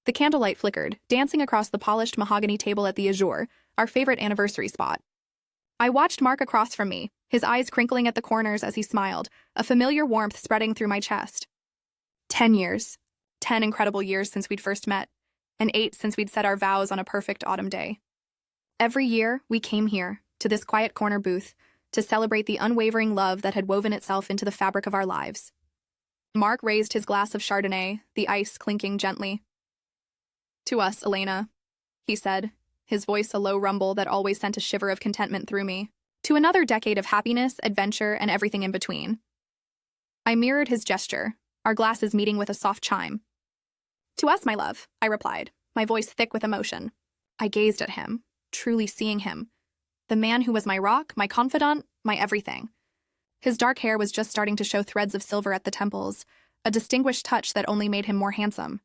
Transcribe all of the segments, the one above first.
The candlelight flickered, dancing across the polished mahogany table at the Azure, our favorite anniversary spot. I watched Mark across from me, his eyes crinkling at the corners as he smiled, a familiar warmth spreading through my chest. 10 years. 10 incredible years since we'd first met, and 8 since we'd said our vows on a perfect autumn day. Every year, we came here, to this quiet corner booth, to celebrate the unwavering love that had woven itself into the fabric of our lives. Mark raised his glass of Chardonnay, the ice clinking gently. "To us, Elena," he said, his voice a low rumble that always sent a shiver of contentment through me. "To another decade of happiness, adventure, and everything in between." I mirrored his gesture, our glasses meeting with a soft chime. "To us, my love," I replied, my voice thick with emotion. I gazed at him, truly seeing him. The man who was my rock, my confidant, my everything. His dark hair was just starting to show threads of silver at the temples, a distinguished touch that only made him more handsome.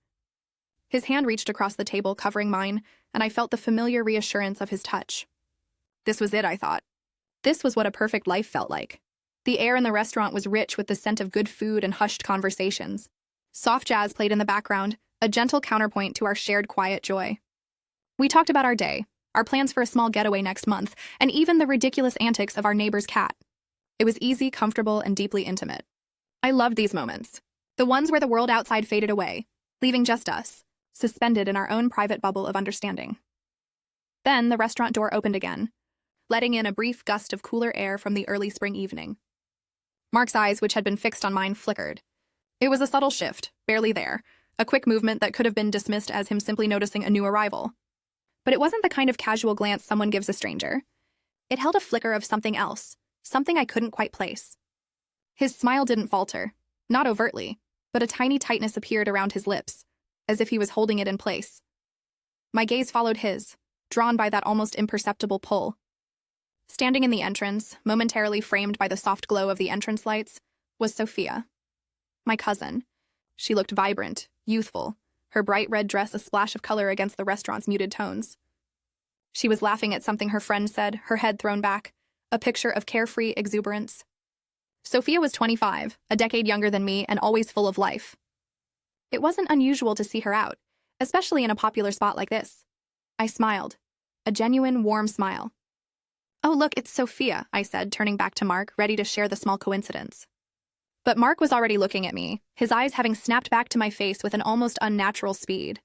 His hand reached across the table, covering mine, and I felt the familiar reassurance of his touch. This was it, I thought. This was what a perfect life felt like. The air in the restaurant was rich with the scent of good food and hushed conversations. Soft jazz played in the background, a gentle counterpoint to our shared quiet joy. We talked about our day, our plans for a small getaway next month, and even the ridiculous antics of our neighbor's cat. It was easy, comfortable, and deeply intimate. I loved these moments, the ones where the world outside faded away, leaving just us, suspended in our own private bubble of understanding. Then the restaurant door opened again, letting in a brief gust of cooler air from the early spring evening. Mark's eyes, which had been fixed on mine, flickered. It was a subtle shift, barely there, a quick movement that could have been dismissed as him simply noticing a new arrival. But it wasn't the kind of casual glance someone gives a stranger. It held a flicker of something else, something I couldn't quite place. His smile didn't falter, not overtly, but a tiny tightness appeared around his lips, as if he was holding it in place. My gaze followed his, drawn by that almost imperceptible pull. Standing in the entrance, momentarily framed by the soft glow of the entrance lights, was Sophia. My cousin. She looked vibrant, youthful, her bright red dress a splash of color against the restaurant's muted tones. She was laughing at something her friend said, her head thrown back, a picture of carefree exuberance. Sophia was 25, a decade younger than me, and always full of life. It wasn't unusual to see her out, especially in a popular spot like this. I smiled, a genuine, warm smile. "Oh, look, it's Sophia," I said, turning back to Mark, ready to share the small coincidence. But Mark was already looking at me, his eyes having snapped back to my face with an almost unnatural speed.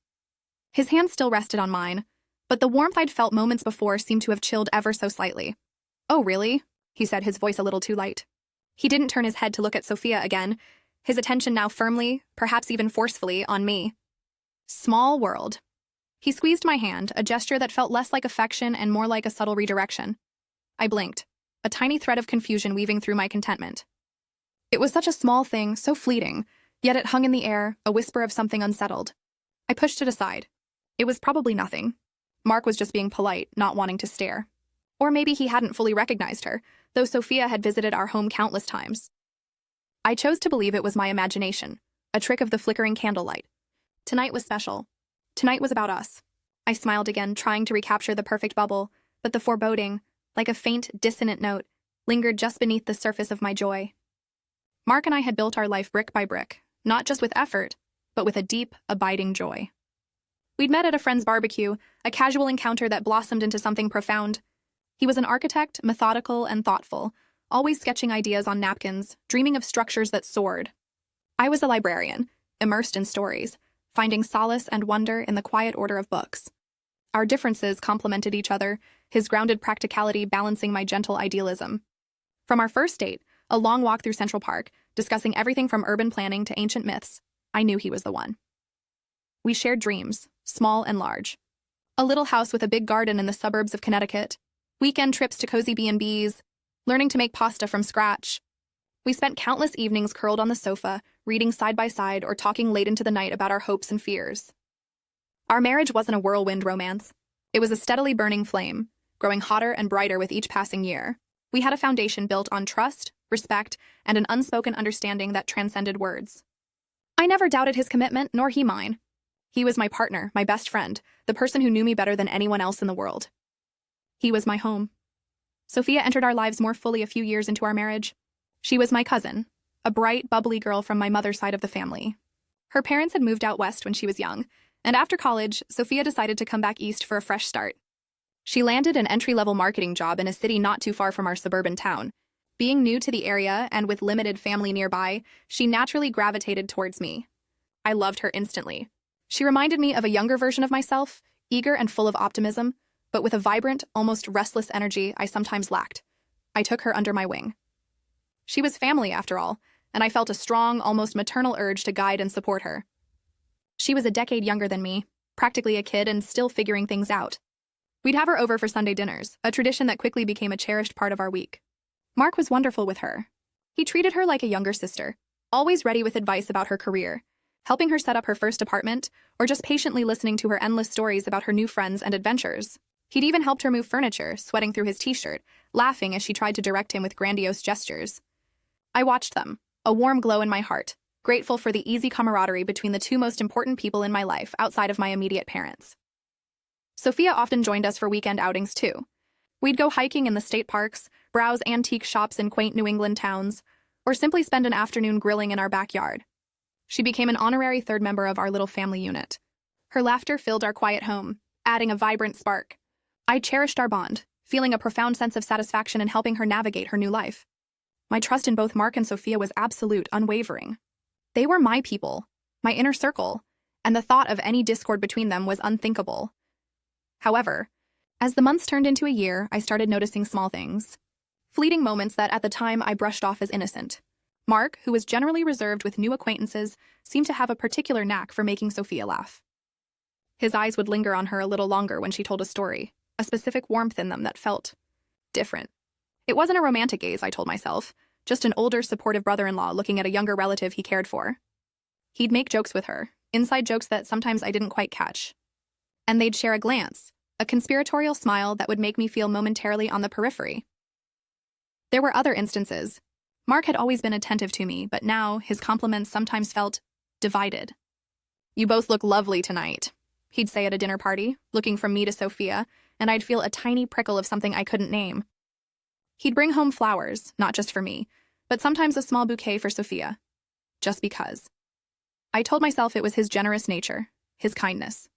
His hand still rested on mine, but the warmth I'd felt moments before seemed to have chilled ever so slightly. "Oh, really?" he said, his voice a little too light. He didn't turn his head to look at Sophia again, his attention now firmly, perhaps even forcefully, on me. Small world. He squeezed my hand, a gesture that felt less like affection and more like a subtle redirection. I blinked, a tiny thread of confusion weaving through my contentment. It was such a small thing, so fleeting, yet it hung in the air, a whisper of something unsettled. I pushed it aside. It was probably nothing. Mark was just being polite, not wanting to stare. Or maybe he hadn't fully recognized her, though Sophia had visited our home countless times. I chose to believe it was my imagination, a trick of the flickering candlelight. Tonight was special. Tonight was about us. I smiled again, trying to recapture the perfect bubble, but the foreboding, like a faint, dissonant note, lingered just beneath the surface of my joy. Mark and I had built our life brick by brick, not just with effort, but with a deep, abiding joy. We'd met at a friend's barbecue, a casual encounter that blossomed into something profound. He was an architect, methodical and thoughtful, always sketching ideas on napkins, dreaming of structures that soared. I was a librarian, immersed in stories, finding solace and wonder in the quiet order of books. Our differences complemented each other, his grounded practicality balancing my gentle idealism. From our first date, a long walk through Central Park, discussing everything from urban planning to ancient myths, I knew he was the one. We shared dreams, small and large. A little house with a big garden in the suburbs of Connecticut, weekend trips to cozy B&Bs, learning to make pasta from scratch. We spent countless evenings curled on the sofa, reading side by side or talking late into the night about our hopes and fears. Our marriage wasn't a whirlwind romance. It was a steadily burning flame, growing hotter and brighter with each passing year. We had a foundation built on trust, respect, and an unspoken understanding that transcended words. I never doubted his commitment, nor he mine. He was my partner, my best friend, the person who knew me better than anyone else in the world. He was my home. Sophia entered our lives more fully a few years into our marriage. She was my cousin, a bright, bubbly girl from my mother's side of the family. Her parents had moved out west when she was young, And after college, Sophia decided to come back east for a fresh start. She landed an entry-level marketing job in a city not too far from our suburban town. Being new to the area and with limited family nearby, she naturally gravitated towards me. I loved her instantly. She reminded me of a younger version of myself, eager and full of optimism, but with a vibrant, almost restless energy I sometimes lacked. I took her under my wing. She was family, after all, and I felt a strong, almost maternal urge to guide and support her. She was a decade younger than me, practically a kid and still figuring things out. We'd have her over for Sunday dinners, a tradition that quickly became a cherished part of our week. Mark was wonderful with her. He treated her like a younger sister, always ready with advice about her career, helping her set up her first apartment, or just patiently listening to her endless stories about her new friends and adventures. He'd even helped her move furniture, sweating through his t-shirt, laughing as she tried to direct him with grandiose gestures. I watched them, a warm glow in my heart, grateful for the easy camaraderie between the two most important people in my life outside of my immediate parents. Sophia often joined us for weekend outings too. We'd go hiking in the state parks, browse antique shops in quaint New England towns, or simply spend an afternoon grilling in our backyard. She became an honorary third member of our little family unit. Her laughter filled our quiet home, adding a vibrant spark. I cherished our bond, feeling a profound sense of satisfaction in helping her navigate her new life. My trust in both Mark and Sophia was absolute, unwavering. They were my people, my inner circle, and the thought of any discord between them was unthinkable. However, as the months turned into a year, I started noticing small things. Fleeting moments that at the time I brushed off as innocent. Mark, who was generally reserved with new acquaintances, seemed to have a particular knack for making Sophia laugh. His eyes would linger on her a little longer when she told a story, a specific warmth in them that felt different. It wasn't a romantic gaze, I told myself, just an older, supportive brother-in-law looking at a younger relative he cared for. He'd make jokes with her, inside jokes that sometimes I didn't quite catch. And they'd share a glance, a conspiratorial smile that would make me feel momentarily on the periphery. There were other instances. Mark had always been attentive to me, but now his compliments sometimes felt divided. "You both look lovely tonight," he'd say at a dinner party, looking from me to Sophia, and I'd feel a tiny prickle of something I couldn't name. He'd bring home flowers, not just for me, but sometimes a small bouquet for Sophia. Just because. I told myself it was his generous nature, his kindness.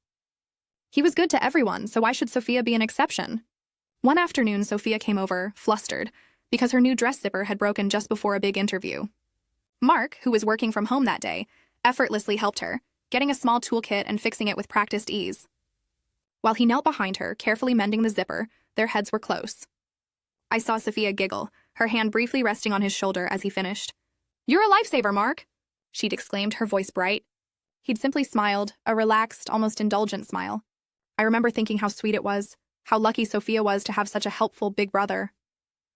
He was good to everyone, so why should Sophia be an exception? One afternoon, Sophia came over, flustered, because her new dress zipper had broken just before a big interview. Mark, who was working from home that day, effortlessly helped her, getting a small toolkit and fixing it with practiced ease. While he knelt behind her, carefully mending the zipper, their heads were close. I saw Sophia giggle, her hand briefly resting on his shoulder as he finished. "You're a lifesaver, Mark," she'd exclaimed, her voice bright. He'd simply smiled, a relaxed, almost indulgent smile. I remember thinking how sweet it was, how lucky Sophia was to have such a helpful big brother.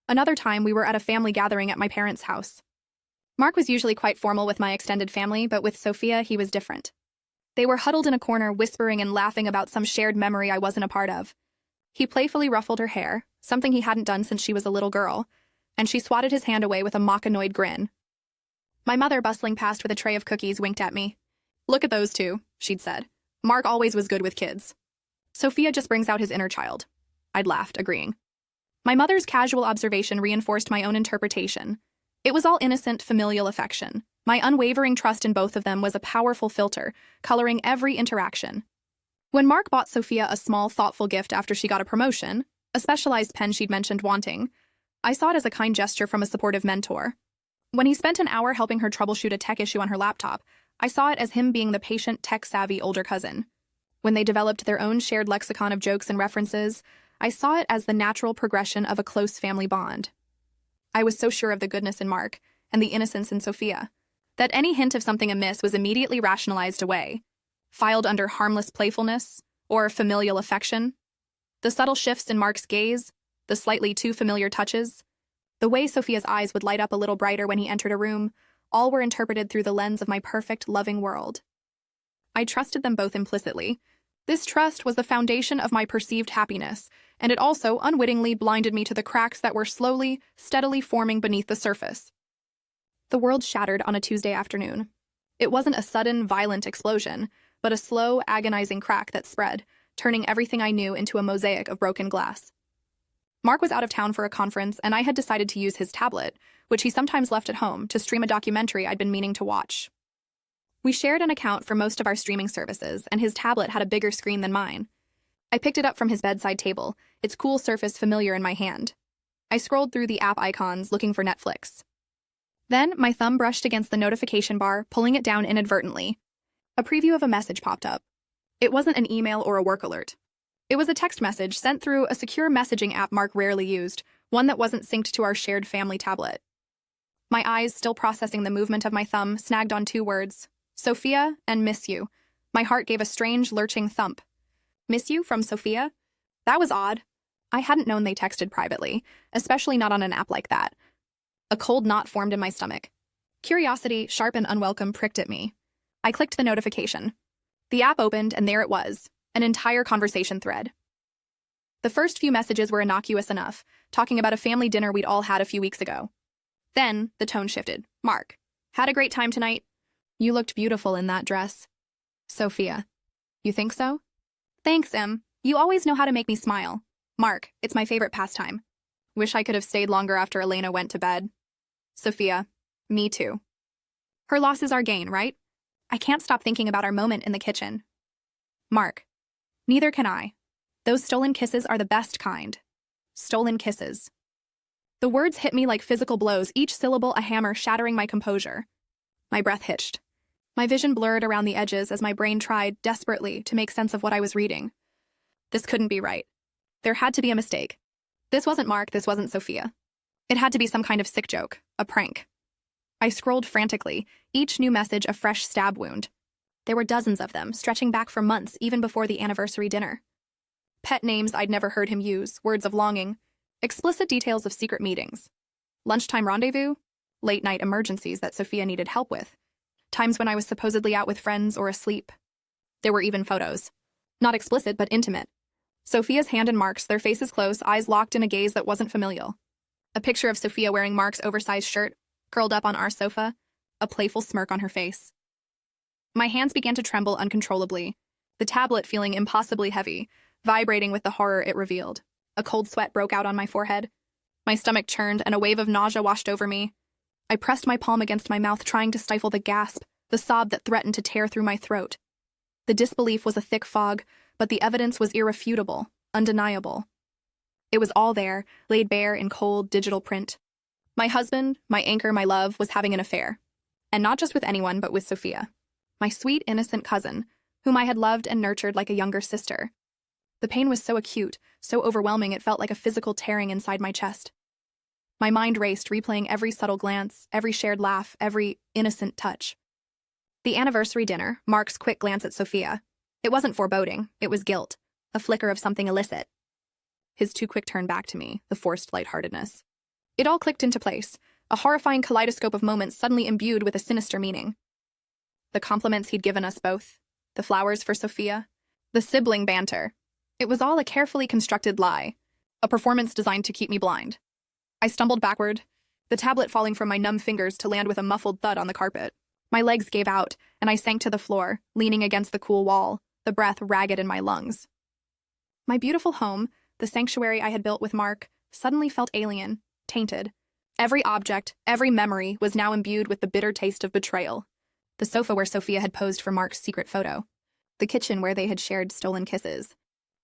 Another time, we were at a family gathering at my parents' house. Mark was usually quite formal with my extended family, but with Sophia, he was different. They were huddled in a corner, whispering and laughing about some shared memory I wasn't a part of. He playfully ruffled her hair, something he hadn't done since she was a little girl, and she swatted his hand away with a mock-annoyed grin. My mother, bustling past with a tray of cookies, winked at me. "Look at those two," she'd said. "Mark always was good with kids. Sophia just brings out his inner child." I'd laughed, agreeing. My mother's casual observation reinforced my own interpretation. It was all innocent, familial affection. My unwavering trust in both of them was a powerful filter, coloring every interaction. When Mark bought Sophia a small, thoughtful gift after she got a promotion, a specialized pen she'd mentioned wanting, I saw it as a kind gesture from a supportive mentor. When he spent an hour helping her troubleshoot a tech issue on her laptop, I saw it as him being the patient, tech-savvy older cousin. When they developed their own shared lexicon of jokes and references, I saw it as the natural progression of a close family bond. I was so sure of the goodness in Mark and the innocence in Sophia that any hint of something amiss was immediately rationalized away, filed under harmless playfulness or familial affection. The subtle shifts in Mark's gaze, the slightly too familiar touches, the way Sophia's eyes would light up a little brighter when he entered a room, all were interpreted through the lens of my perfect, loving world. I trusted them both implicitly. This trust was the foundation of my perceived happiness, and it also unwittingly blinded me to the cracks that were slowly, steadily forming beneath the surface. The world shattered on a Tuesday afternoon. It wasn't a sudden, violent explosion, but a slow, agonizing crack that spread, turning everything I knew into a mosaic of broken glass. Mark was out of town for a conference, and I had decided to use his tablet, which he sometimes left at home, to stream a documentary I'd been meaning to watch. We shared an account for most of our streaming services, and his tablet had a bigger screen than mine. I picked it up from his bedside table, its cool surface familiar in my hand. I scrolled through the app icons looking for Netflix. Then, my thumb brushed against the notification bar, pulling it down inadvertently. A preview of a message popped up. It wasn't an email or a work alert. It was a text message sent through a secure messaging app Mark rarely used, one that wasn't synced to our shared family tablet. My eyes, still processing the movement of my thumb, snagged on 2 words, Sophia and miss you. My heart gave a strange, lurching thump. Miss you from Sophia? That was odd. I hadn't known they texted privately, especially not on an app like that. A cold knot formed in my stomach. Curiosity, sharp and unwelcome, pricked at me. I clicked the notification. The app opened, and there it was, an entire conversation thread. The first few messages were innocuous enough, talking about a family dinner we'd all had a few weeks ago. Then, the tone shifted. Mark, had a great time tonight? You looked beautiful in that dress. Sophia. You think so? Thanks, Em. You always know how to make me smile. Mark, it's my favorite pastime. Wish I could have stayed longer after Elena went to bed. Sophia. Me too. Her loss is our gain, right? I can't stop thinking about our moment in the kitchen. Mark. Neither can I. Those stolen kisses are the best kind. Stolen kisses. The words hit me like physical blows, each syllable a hammer shattering my composure. My breath hitched. My vision blurred around the edges as my brain tried, desperately, to make sense of what I was reading. This couldn't be right. There had to be a mistake. This wasn't Mark, this wasn't Sophia. It had to be some kind of sick joke, a prank. I scrolled frantically, each new message a fresh stab wound. There were dozens of them, stretching back for months, even before the anniversary dinner. Pet names I'd never heard him use, words of longing, explicit details of secret meetings. Lunchtime rendezvous, late-night emergencies that Sophia needed help with, times when I was supposedly out with friends or asleep. There were even photos. Not explicit, but intimate. Sophia's hand in Mark's, their faces close, eyes locked in a gaze that wasn't familial. A picture of Sophia wearing Mark's oversized shirt, curled up on our sofa, a playful smirk on her face. My hands began to tremble uncontrollably, the tablet feeling impossibly heavy, vibrating with the horror it revealed. A cold sweat broke out on my forehead. My stomach churned, and a wave of nausea washed over me. I pressed my palm against my mouth, trying to stifle the gasp, the sob that threatened to tear through my throat. The disbelief was a thick fog, but the evidence was irrefutable, undeniable. It was all there, laid bare in cold, digital print. My husband, my anchor, my love, was having an affair. And not just with anyone, but with Sophia. My sweet, innocent cousin, whom I had loved and nurtured like a younger sister. The pain was so acute, so overwhelming it felt like a physical tearing inside my chest. My mind raced, replaying every subtle glance, every shared laugh, every innocent touch. The anniversary dinner, Mark's quick glance at Sophia. It wasn't foreboding, it was guilt, a flicker of something illicit. His too quick turn back to me, the forced lightheartedness. It all clicked into place, a horrifying kaleidoscope of moments suddenly imbued with a sinister meaning. The compliments he'd given us both, the flowers for Sophia, the sibling banter. It was all a carefully constructed lie, a performance designed to keep me blind. I stumbled backward, the tablet falling from my numb fingers to land with a muffled thud on the carpet. My legs gave out, and I sank to the floor, leaning against the cool wall, the breath ragged in my lungs. My beautiful home, the sanctuary I had built with Mark, suddenly felt alien, tainted. Every object, every memory was now imbued with the bitter taste of betrayal. The sofa where Sophia had posed for Mark's secret photo. The kitchen where they had shared stolen kisses.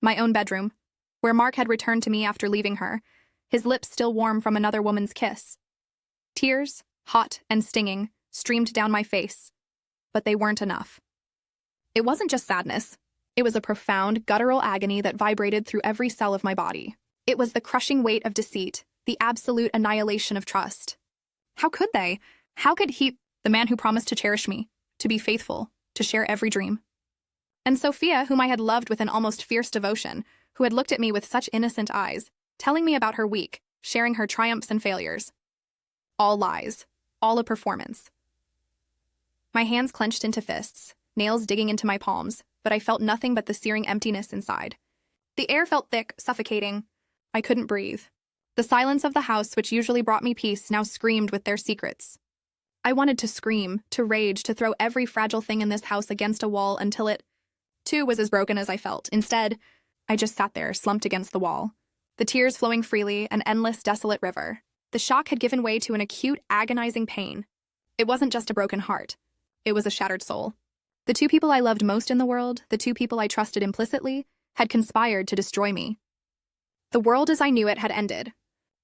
My own bedroom, where Mark had returned to me after leaving her, his lips still warm from another woman's kiss. Tears, hot and stinging, streamed down my face, but they weren't enough. It wasn't just sadness. It was a profound, guttural agony that vibrated through every cell of my body. It was the crushing weight of deceit, the absolute annihilation of trust. How could they? How could he, the man who promised to cherish me, to be faithful, to share every dream? And Sophia, whom I had loved with an almost fierce devotion, who had looked at me with such innocent eyes, telling me about her week, sharing her triumphs and failures. All lies, all a performance. My hands clenched into fists, nails digging into my palms, but I felt nothing but the searing emptiness inside. The air felt thick, suffocating. I couldn't breathe. The silence of the house, which usually brought me peace, now screamed with their secrets. I wanted to scream, to rage, to throw every fragile thing in this house against a wall until it, too, was as broken as I felt. Instead, I just sat there, slumped against the wall. The tears flowing freely, an endless, desolate river. The shock had given way to an acute, agonizing pain. It wasn't just a broken heart. It was a shattered soul. The two people I loved most in the world, the two people I trusted implicitly, had conspired to destroy me. The world as I knew it had ended,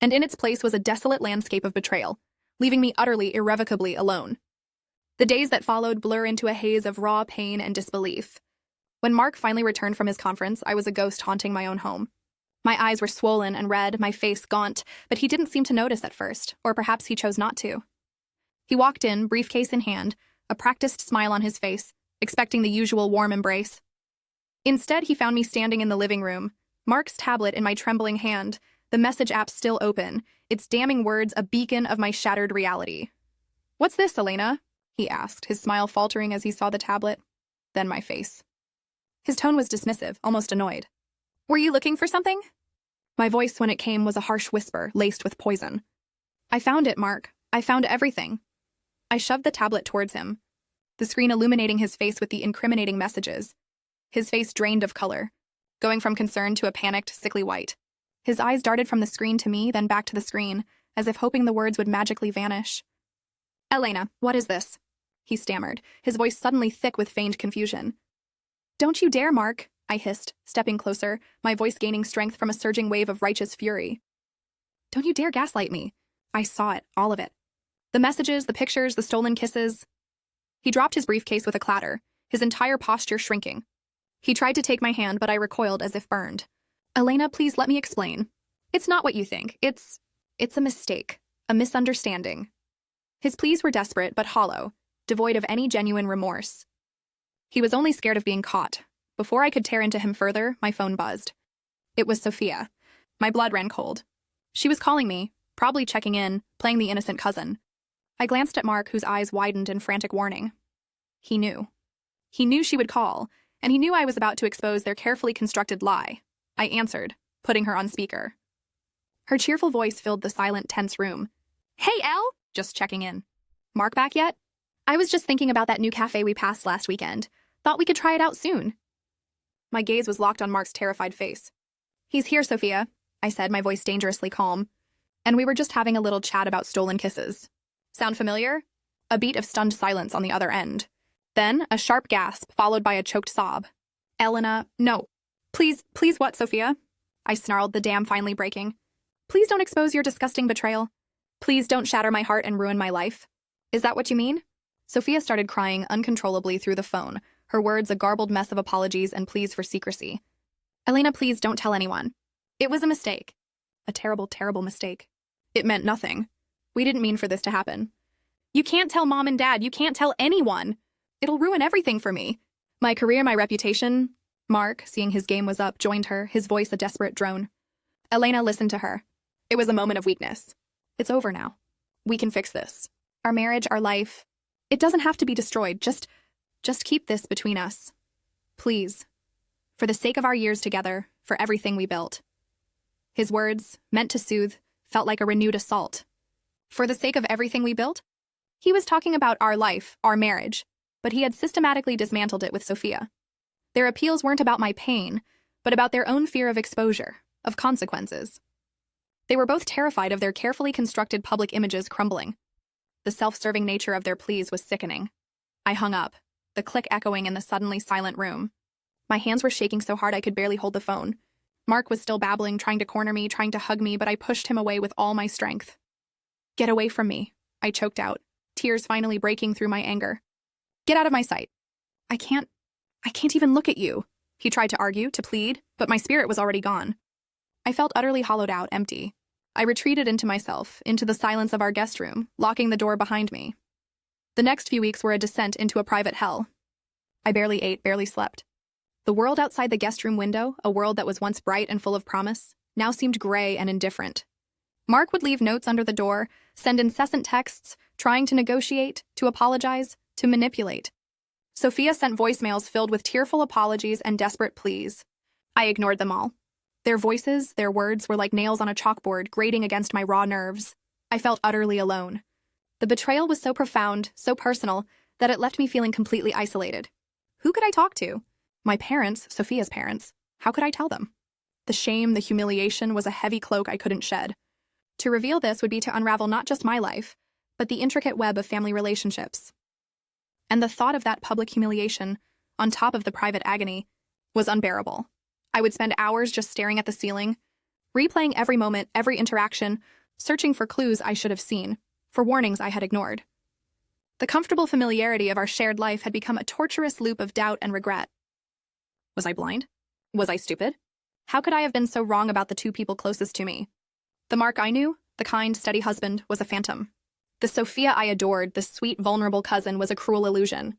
and in its place was a desolate landscape of betrayal, leaving me utterly, irrevocably alone. The days that followed blur into a haze of raw pain and disbelief. When Mark finally returned from his conference, I was a ghost haunting my own home. My eyes were swollen and red, my face gaunt, but he didn't seem to notice at first, or perhaps he chose not to. He walked in, briefcase in hand, a practiced smile on his face, expecting the usual warm embrace. Instead, he found me standing in the living room, Mark's tablet in my trembling hand, the message app still open, its damning words a beacon of my shattered reality. "What's this, Elena?" he asked, his smile faltering as he saw the tablet. Then my face. His tone was dismissive, almost annoyed. "Were you looking for something?" My voice, when it came, was a harsh whisper, laced with poison. "I found it, Mark. I found everything." I shoved the tablet towards him, the screen illuminating his face with the incriminating messages. His face drained of color, going from concern to a panicked, sickly white. His eyes darted from the screen to me, then back to the screen, as if hoping the words would magically vanish. "Elena, what is this?" he stammered, his voice suddenly thick with feigned confusion. "Don't you dare, Mark," I hissed, stepping closer, my voice gaining strength from a surging wave of righteous fury. "Don't you dare gaslight me." I saw it, all of it. The messages, the pictures, the stolen kisses. He dropped his briefcase with a clatter, his entire posture shrinking. He tried to take my hand, but I recoiled as if burned. "Elena, please let me explain. It's not what you think. It's a mistake, a misunderstanding." His pleas were desperate but hollow, devoid of any genuine remorse. He was only scared of being caught. Before I could tear into him further, my phone buzzed. It was Sophia. My blood ran cold. She was calling me, probably checking in, playing the innocent cousin. I glanced at Mark, whose eyes widened in frantic warning. He knew. He knew she would call, and he knew I was about to expose their carefully constructed lie. I answered, putting her on speaker. Her cheerful voice filled the silent, tense room. "Hey, Elle! Just checking in. Mark back yet? I was just thinking about that new cafe we passed last weekend. Thought we could try it out soon." My gaze was locked on Mark's terrified face. "He's here, Sophia," I said, my voice dangerously calm. "And we were just having a little chat about stolen kisses. Sound familiar?" A beat of stunned silence on the other end. Then a sharp gasp, followed by a choked sob. "Elena, no. Please, what, Sophia?" I snarled, the dam finally breaking. "Please don't expose your disgusting betrayal. Please don't shatter my heart and ruin my life. Is that what you mean?" Sophia started crying uncontrollably through the phone, her words a garbled mess of apologies and pleas for secrecy. "Elena, please don't tell anyone. It was a mistake. A terrible, terrible mistake. It meant nothing. We didn't mean for this to happen. You can't tell Mom and Dad. You can't tell anyone. It'll ruin everything for me. My career, my reputation." Mark, seeing his game was up, joined her, his voice a desperate drone. "Elena, listen to her. It was a moment of weakness. It's over now. We can fix this. Our marriage, our life. It doesn't have to be destroyed. Just keep this between us. Please. For the sake of our years together, for everything we built." His words, meant to soothe, felt like a renewed assault. For the sake of everything we built? He was talking about our life, our marriage, but he had systematically dismantled it with Sophia. Their appeals weren't about my pain, but about their own fear of exposure, of consequences. They were both terrified of their carefully constructed public images crumbling. The self-serving nature of their pleas was sickening. I hung up, the click echoing in the suddenly silent room. My hands were shaking so hard I could barely hold the phone. Mark was still babbling, trying to corner me, trying to hug me, but I pushed him away with all my strength. "Get away from me," I choked out, tears finally breaking through my anger. "Get out of my sight. I can't even look at you." He tried to argue, to plead, but my spirit was already gone. I felt utterly hollowed out, empty. I retreated into myself, into the silence of our guest room, locking the door behind me. The next few weeks were a descent into a private hell. I barely ate, barely slept. The world outside the guest room window, a world that was once bright and full of promise, now seemed gray and indifferent. Mark would leave notes under the door, send incessant texts, trying to negotiate, to apologize, to manipulate. Sophia sent voicemails filled with tearful apologies and desperate pleas. I ignored them all. Their voices, their words were like nails on a chalkboard, grating against my raw nerves. I felt utterly alone. The betrayal was so profound, so personal, that it left me feeling completely isolated. Who could I talk to? My parents, Sophia's parents. How could I tell them? The shame, the humiliation was a heavy cloak I couldn't shed. To reveal this would be to unravel not just my life, but the intricate web of family relationships. And the thought of that public humiliation, on top of the private agony, was unbearable. I would spend hours just staring at the ceiling, replaying every moment, every interaction, searching for clues I should have seen, for warnings I had ignored. The comfortable familiarity of our shared life had become a torturous loop of doubt and regret. Was I blind? Was I stupid? How could I have been so wrong about the two people closest to me? The Mark I knew, the kind, steady husband, was a phantom. The Sophia I adored, the sweet, vulnerable cousin, was a cruel illusion.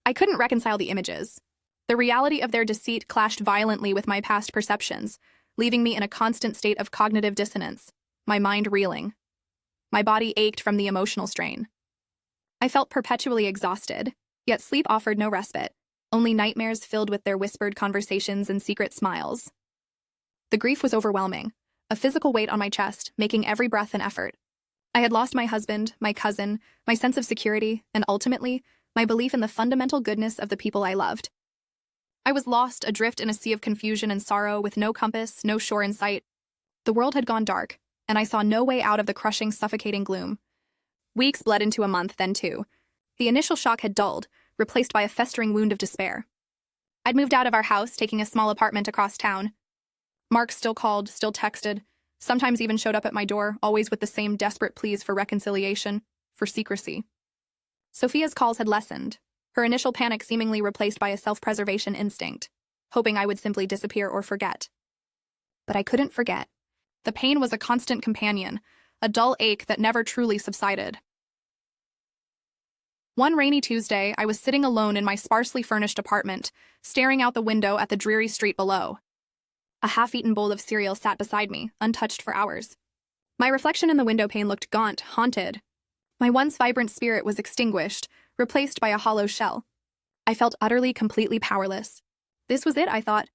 I couldn't reconcile the images. The reality of their deceit clashed violently with my past perceptions, leaving me in a constant state of cognitive dissonance, my mind reeling. My body ached from the emotional strain. I felt perpetually exhausted, yet sleep offered no respite, only nightmares filled with their whispered conversations and secret smiles. The grief was overwhelming, a physical weight on my chest, making every breath an effort. I had lost my husband, my cousin, my sense of security, and ultimately, my belief in the fundamental goodness of the people I loved. I was lost, adrift in a sea of confusion and sorrow, with no compass, no shore in sight. The world had gone dark, and I saw no way out of the crushing, suffocating gloom. Weeks bled into a month, then two. The initial shock had dulled, replaced by a festering wound of despair. I'd moved out of our house, taking a small apartment across town. Mark still called, still texted, sometimes even showed up at my door, always with the same desperate pleas for reconciliation, for secrecy. Sophia's calls had lessened, her initial panic seemingly replaced by a self-preservation instinct, hoping I would simply disappear or forget. But I couldn't forget. The pain was a constant companion, a dull ache that never truly subsided. One rainy Tuesday, I was sitting alone in my sparsely furnished apartment, staring out the window at the dreary street below. A half-eaten bowl of cereal sat beside me, untouched for hours. My reflection in the window pane looked gaunt, haunted. My once vibrant spirit was extinguished, replaced by a hollow shell. I felt utterly, completely powerless. This was it, I thought.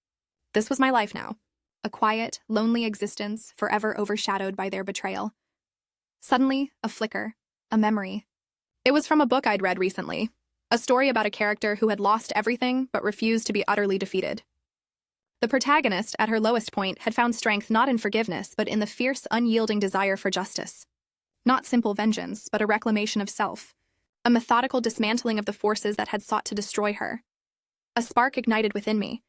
This was my life now. A quiet, lonely existence, forever overshadowed by their betrayal. Suddenly, a flicker, a memory. It was from a book I'd read recently, a story about a character who had lost everything but refused to be utterly defeated. The protagonist, at her lowest point, had found strength not in forgiveness, but in the fierce, unyielding desire for justice. Not simple vengeance, but a reclamation of self. A methodical dismantling of the forces that had sought to destroy her. A spark ignited within me.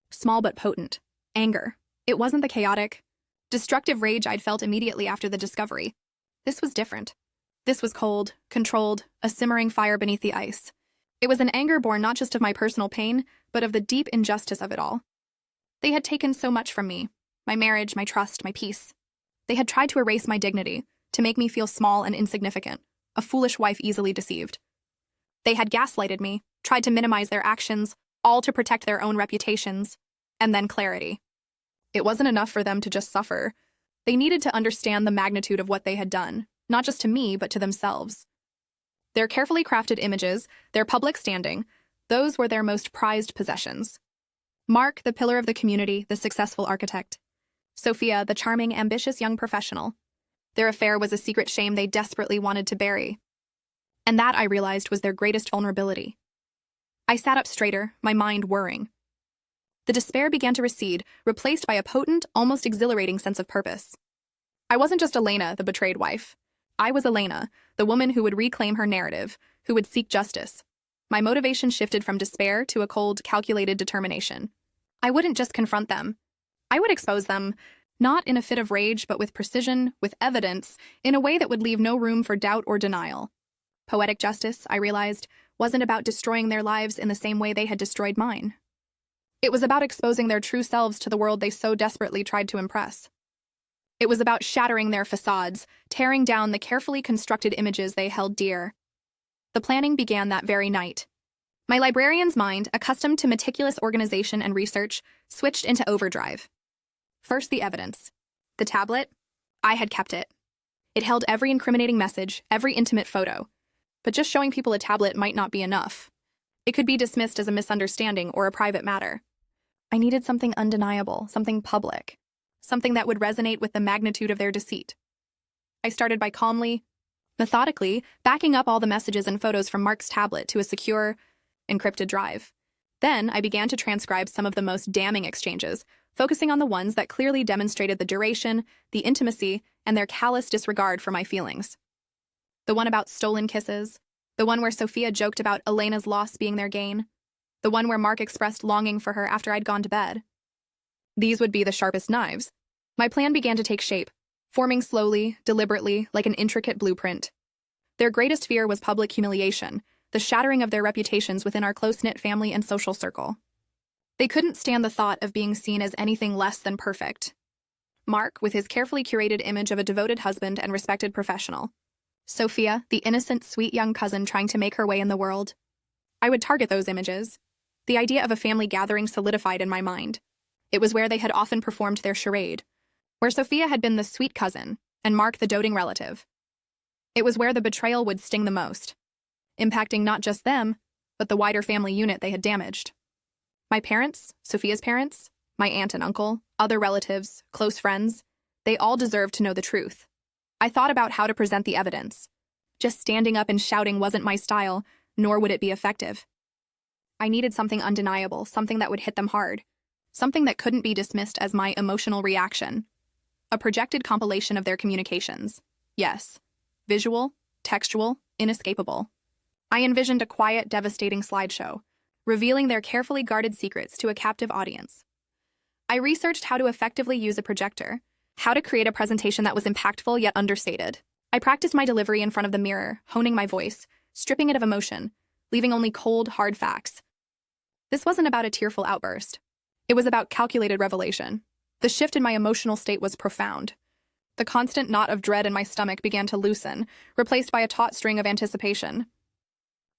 Small but potent. Anger. It wasn't the chaotic, destructive rage I'd felt immediately after the discovery. This was different. This was cold, controlled, a simmering fire beneath the ice. It was an anger born not just of my personal pain, but of the deep injustice of it all. They had taken so much from me. My marriage, my trust, my peace. They had tried to erase my dignity, to make me feel small and insignificant, a foolish wife easily deceived. They had gaslighted me, tried to minimize their actions, all to protect their own reputations, and then clarity. It wasn't enough for them to just suffer. They needed to understand the magnitude of what they had done, not just to me, but to themselves. Their carefully crafted images, their public standing, those were their most prized possessions. Mark, the pillar of the community, the successful architect. Sophia, the charming, ambitious young professional. Their affair was a secret shame they desperately wanted to bury. And that, I realized, was their greatest vulnerability. I sat up straighter, my mind whirring. The despair began to recede, replaced by a potent, almost exhilarating sense of purpose. I wasn't just Elena, the betrayed wife. I was Elena, the woman who would reclaim her narrative, who would seek justice. My motivation shifted from despair to a cold, calculated determination. I wouldn't just confront them. I would expose them, not in a fit of rage, but with precision, with evidence, in a way that would leave no room for doubt or denial. Poetic justice, I realized, wasn't about destroying their lives in the same way they had destroyed mine. It was about exposing their true selves to the world they so desperately tried to impress. It was about shattering their facades, tearing down the carefully constructed images they held dear. The planning began that very night. My librarian's mind, accustomed to meticulous organization and research, switched into overdrive. First, the evidence. The tablet. I had kept it. It held every incriminating message, every intimate photo. But just showing people a tablet might not be enough. It could be dismissed as a misunderstanding or a private matter. I needed something undeniable, something public. Something that would resonate with the magnitude of their deceit. I started by calmly, methodically, backing up all the messages and photos from Mark's tablet to a secure, encrypted drive. Then I began to transcribe some of the most damning exchanges, focusing on the ones that clearly demonstrated the duration, the intimacy, and their callous disregard for my feelings. The one about stolen kisses, The one where Sophia joked about Elena's loss being their gain. The one where Mark expressed longing for her after I'd gone to bed. These would be the sharpest knives. My plan began to take shape, forming slowly, deliberately, like an intricate blueprint. Their greatest fear was public humiliation, the shattering of their reputations within our close-knit family and social circle. They couldn't stand the thought of being seen as anything less than perfect. Mark, with his carefully curated image of a devoted husband and respected professional. Sophia, the innocent, sweet young cousin trying to make her way in the world. I would target those images. The idea of a family gathering solidified in my mind. It was where they had often performed their charade, where Sophia had been the sweet cousin and Mark the doting relative. It was where the betrayal would sting the most, impacting not just them, but the wider family unit they had damaged. My parents, Sophia's parents, my aunt and uncle, other relatives, close friends, they all deserved to know the truth. I thought about how to present the evidence. Just standing up and shouting wasn't my style, nor would it be effective. I needed something undeniable, something that would hit them hard, something that couldn't be dismissed as my emotional reaction. A projected compilation of their communications. Yes. Visual, textual, inescapable. I envisioned a quiet, devastating slideshow, revealing their carefully guarded secrets to a captive audience. I researched how to effectively use a projector, how to create a presentation that was impactful yet understated. I practiced my delivery in front of the mirror, honing my voice, stripping it of emotion, leaving only cold, hard facts. This wasn't about a tearful outburst. It was about calculated revelation. The shift in my emotional state was profound. The constant knot of dread in my stomach began to loosen, replaced by a taut string of anticipation.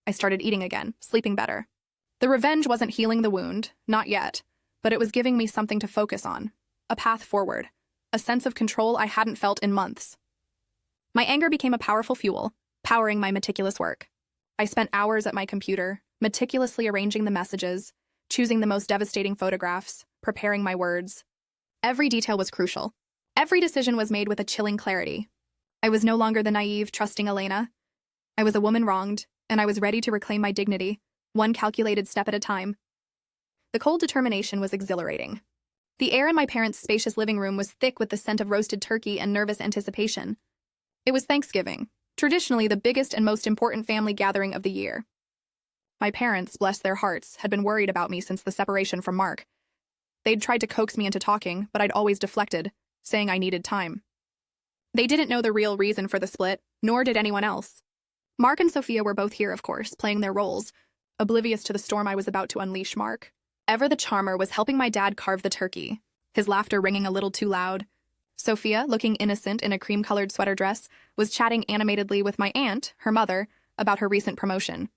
I started eating again, sleeping better. The revenge wasn't healing the wound, not yet, but it was giving me something to focus on, a path forward, a sense of control I hadn't felt in months. My anger became a powerful fuel, powering my meticulous work. I spent hours at my computer, meticulously arranging the messages, choosing the most devastating photographs, preparing my words. Every detail was crucial. Every decision was made with a chilling clarity. I was no longer the naive, trusting Elena. I was a woman wronged, and I was ready to reclaim my dignity, one calculated step at a time. The cold determination was exhilarating. The air in my parents' spacious living room was thick with the scent of roasted turkey and nervous anticipation. It was Thanksgiving, traditionally the biggest and most important family gathering of the year. My parents, bless their hearts, had been worried about me since the separation from Mark. They'd tried to coax me into talking, but I'd always deflected, saying I needed time. They didn't know the real reason for the split, nor did anyone else. Mark and Sophia were both here, of course, playing their roles, oblivious to the storm I was about to unleash. Mark, ever the charmer, was helping my dad carve the turkey, his laughter ringing a little too loud. Sophia, looking innocent in a cream-colored sweater dress, was chatting animatedly with my aunt, her mother, about her recent promotion.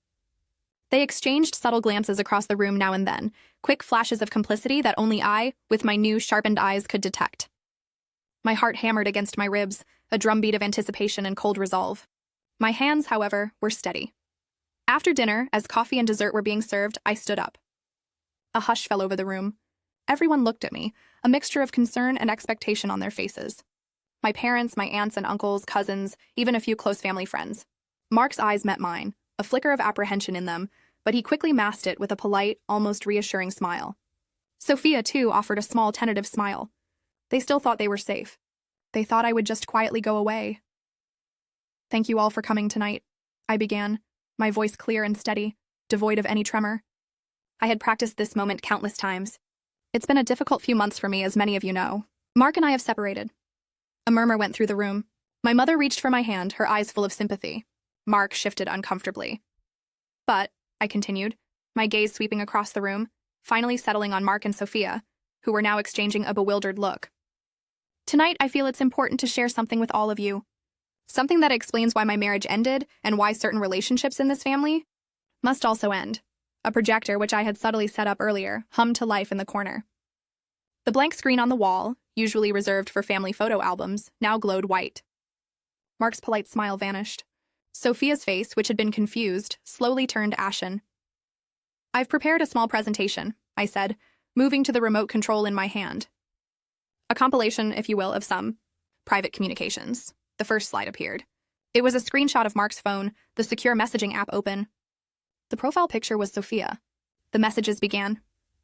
They exchanged subtle glances across the room now and then, quick flashes of complicity that only I, with my new sharpened eyes, could detect. My heart hammered against my ribs, a drumbeat of anticipation and cold resolve. My hands, however, were steady. After dinner, as coffee and dessert were being served, I stood up. A hush fell over the room. Everyone looked at me, a mixture of concern and expectation on their faces. My parents, my aunts and uncles, cousins, even a few close family friends. Mark's eyes met mine, a flicker of apprehension in them, but he quickly masked it with a polite, almost reassuring smile. Sophia, too, offered a small, tentative smile. They still thought they were safe. They thought I would just quietly go away. "Thank you all for coming tonight," I began, my voice clear and steady, devoid of any tremor. I had practiced this moment countless times. It's been a difficult few months for me, as many of you know. Mark and I have separated. A murmur went through the room. My mother reached for my hand, her eyes full of sympathy. Mark shifted uncomfortably. "But," I continued, my gaze sweeping across the room, finally settling on Mark and Sophia, who were now exchanging a bewildered look. "Tonight, I feel it's important to share something with all of you. Something that explains why my marriage ended and why certain relationships in this family must also end." A projector, which I had subtly set up earlier, hummed to life in the corner. The blank screen on the wall, usually reserved for family photo albums, now glowed white. Mark's polite smile vanished. Sophia's face, which had been confused, slowly turned ashen. "I've prepared a small presentation," I said, moving to the remote control in my hand. "A compilation, if you will, of some private communications." The first slide appeared. It was a screenshot of Mark's phone, the secure messaging app open. The profile picture was Sophia. The messages began.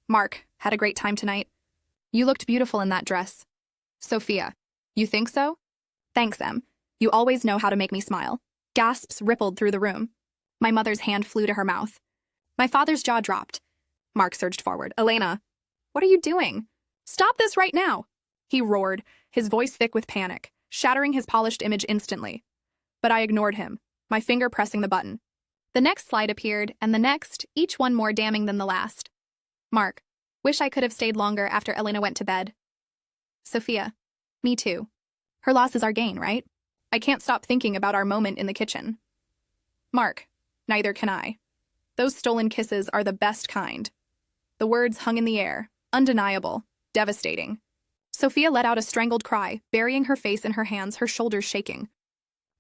"Mark, had a great time tonight. You looked beautiful in that dress." Sophia, "You think so?" "Thanks, Em. You always know how to make me smile." Gasps rippled through the room. My mother's hand flew to her mouth. My father's jaw dropped. Mark surged forward. "Elena, what are you doing? Stop this right now!" He roared, his voice thick with panic, shattering his polished image instantly. But I ignored him, my finger pressing the button. The next slide appeared, and the next, each one more damning than the last. Mark, wish I could have stayed longer after Elena went to bed. Sophia, me too. Her loss is our gain, right? I can't stop thinking about our moment in the kitchen. Mark, neither can I. Those stolen kisses are the best kind. The words hung in the air, undeniable, devastating. Sophia let out a strangled cry, burying her face in her hands, her shoulders shaking.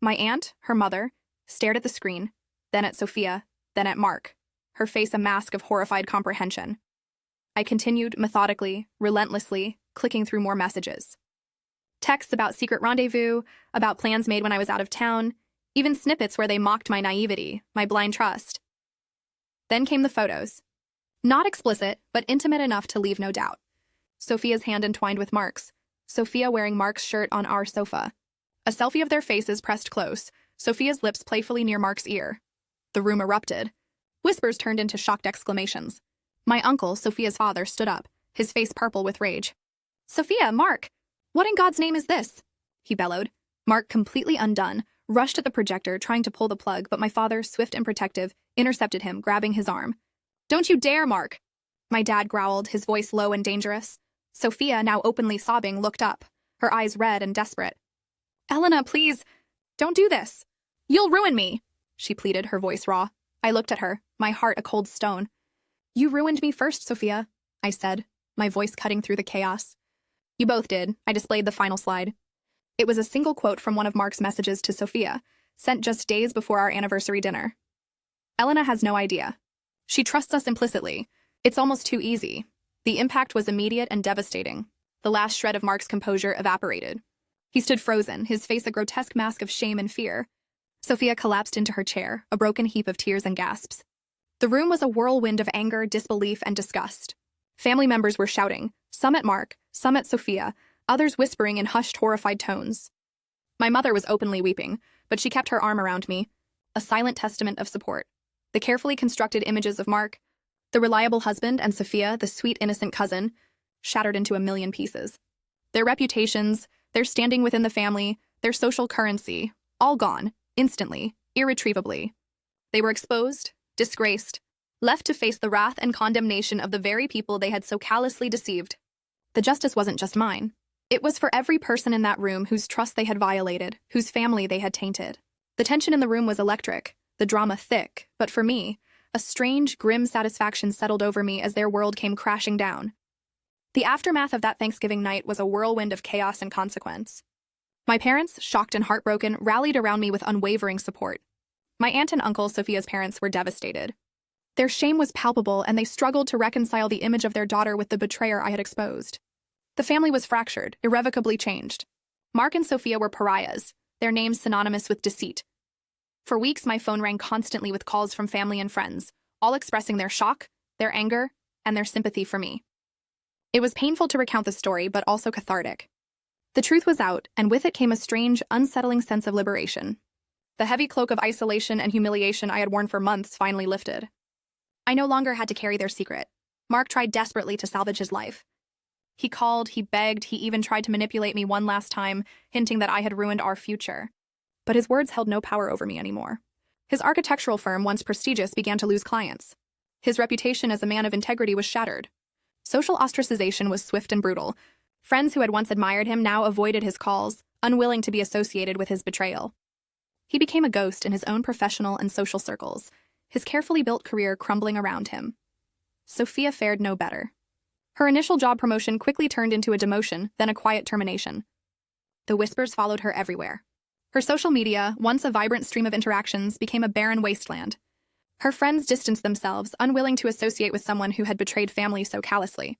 My aunt, her mother, stared at the screen, then at Sophia, then at Mark, her face a mask of horrified comprehension. I continued methodically, relentlessly, clicking through more messages. Texts about secret rendezvous, about plans made when I was out of town, even snippets where they mocked my naivety, my blind trust. Then came the photos. Not explicit, but intimate enough to leave no doubt. Sophia's hand entwined with Mark's, Sophia wearing Mark's shirt on our sofa. A selfie of their faces pressed close, Sophia's lips playfully near Mark's ear. The room erupted. Whispers turned into shocked exclamations. My uncle, Sophia's father, stood up, his face purple with rage. "Sophia, Mark! What in God's name is this?" he bellowed. Mark, completely undone, rushed at the projector, trying to pull the plug, but my father, swift and protective, intercepted him, grabbing his arm. "Don't you dare, Mark!" My dad growled, his voice low and dangerous. Sophia, now openly sobbing, looked up, her eyes red and desperate. "Elena, please, don't do this. You'll ruin me," she pleaded, her voice raw. I looked at her, my heart a cold stone. "You ruined me first, Sophia," I said, my voice cutting through the chaos. "You both did." I displayed the final slide. It was a single quote from one of Mark's messages to Sophia, sent just days before our anniversary dinner. "Elena has no idea. She trusts us implicitly. It's almost too easy." The impact was immediate and devastating. The last shred of Mark's composure evaporated. He stood frozen, his face a grotesque mask of shame and fear. Sophia collapsed into her chair, a broken heap of tears and gasps. The room was a whirlwind of anger, disbelief, and disgust. Family members were shouting, some at Mark, some at Sophia, others whispering in hushed, horrified tones. My mother was openly weeping, but she kept her arm around me, a silent testament of support. The carefully constructed images of Mark, the reliable husband, and Sophia, the sweet, innocent cousin, shattered into a million pieces. Their reputations, their standing within the family, their social currency, all gone, instantly, irretrievably. They were exposed, disgraced, left to face the wrath and condemnation of the very people they had so callously deceived. The justice wasn't just mine. It was for every person in that room whose trust they had violated, whose family they had tainted. The tension in the room was electric, the drama thick, but for me, a strange, grim satisfaction settled over me as their world came crashing down. The aftermath of that Thanksgiving night was a whirlwind of chaos and consequence. My parents, shocked and heartbroken, rallied around me with unwavering support. My aunt and uncle, Sophia's parents, were devastated. Their shame was palpable, and they struggled to reconcile the image of their daughter with the betrayer I had exposed. The family was fractured, irrevocably changed. Mark and Sophia were pariahs, their names synonymous with deceit. For weeks, my phone rang constantly with calls from family and friends, all expressing their shock, their anger, and their sympathy for me. It was painful to recount the story, but also cathartic. The truth was out, and with it came a strange, unsettling sense of liberation. The heavy cloak of isolation and humiliation I had worn for months finally lifted. I no longer had to carry their secret. Mark tried desperately to salvage his life. He called, he begged, he even tried to manipulate me one last time, hinting that I had ruined our future. But his words held no power over me anymore. His architectural firm, once prestigious, began to lose clients. His reputation as a man of integrity was shattered. Social ostracization was swift and brutal. Friends who had once admired him now avoided his calls, unwilling to be associated with his betrayal. He became a ghost in his own professional and social circles, his carefully built career crumbling around him. Sophia fared no better. Her initial job promotion quickly turned into a demotion, then a quiet termination. The whispers followed her everywhere. Her social media, once a vibrant stream of interactions, became a barren wasteland. Her friends distanced themselves, unwilling to associate with someone who had betrayed family so callously.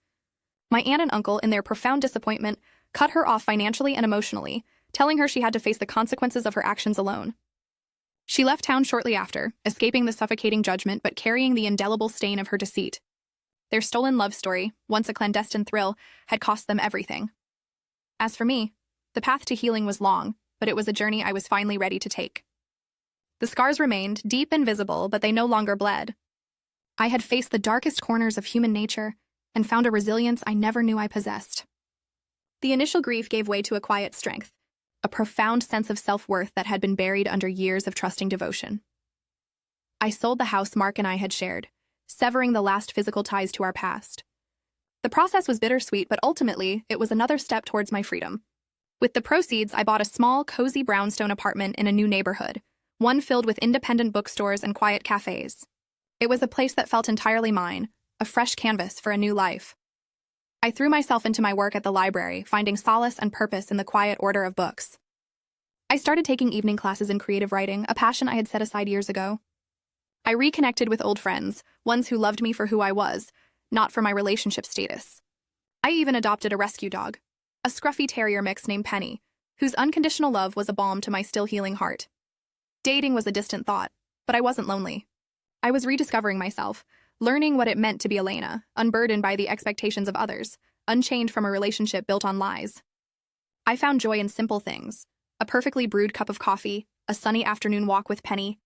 My aunt and uncle, in their profound disappointment, cut her off financially and emotionally, telling her she had to face the consequences of her actions alone. She left town shortly after, escaping the suffocating judgment but carrying the indelible stain of her deceit. Their stolen love story, once a clandestine thrill, had cost them everything. As for me, the path to healing was long, but it was a journey I was finally ready to take. The scars remained, deep and visible, but they no longer bled. I had faced the darkest corners of human nature and found a resilience I never knew I possessed. The initial grief gave way to a quiet strength, a profound sense of self-worth that had been buried under years of trusting devotion. I sold the house Mark and I had shared, severing the last physical ties to our past. The process was bittersweet, but ultimately, it was another step towards my freedom. With the proceeds, I bought a small, cozy brownstone apartment in a new neighborhood, one filled with independent bookstores and quiet cafes. It was a place that felt entirely mine, a fresh canvas for a new life. I threw myself into my work at the library, finding solace and purpose in the quiet order of books. I started taking evening classes in creative writing, a passion I had set aside years ago. I reconnected with old friends, ones who loved me for who I was, not for my relationship status. I even adopted a rescue dog, a scruffy terrier mix named Penny, whose unconditional love was a balm to my still healing heart. Dating was a distant thought, but I wasn't lonely. I was rediscovering myself, learning what it meant to be Elena, unburdened by the expectations of others, unchained from a relationship built on lies. I found joy in simple things, a perfectly brewed cup of coffee, a sunny afternoon walk with Penny,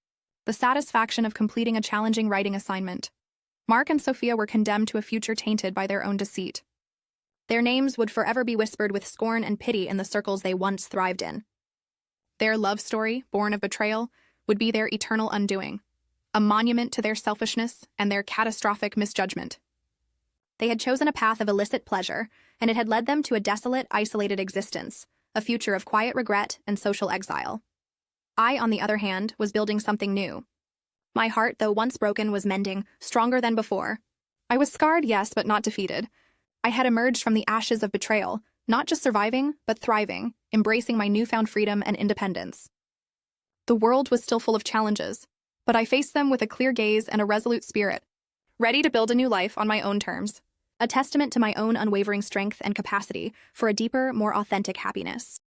the satisfaction of completing a challenging writing assignment. Mark and Sophia were condemned to a future tainted by their own deceit. Their names would forever be whispered with scorn and pity in the circles they once thrived in. Their love story, born of betrayal, would be their eternal undoing, a monument to their selfishness and their catastrophic misjudgment. They had chosen a path of illicit pleasure, and it had led them to a desolate, isolated existence, a future of quiet regret and social exile. I, on the other hand, was building something new. My heart, though once broken, was mending, stronger than before. I was scarred, yes, but not defeated. I had emerged from the ashes of betrayal, not just surviving, but thriving, embracing my newfound freedom and independence. The world was still full of challenges, but I faced them with a clear gaze and a resolute spirit, ready to build a new life on my own terms, a testament to my own unwavering strength and capacity for a deeper, more authentic happiness.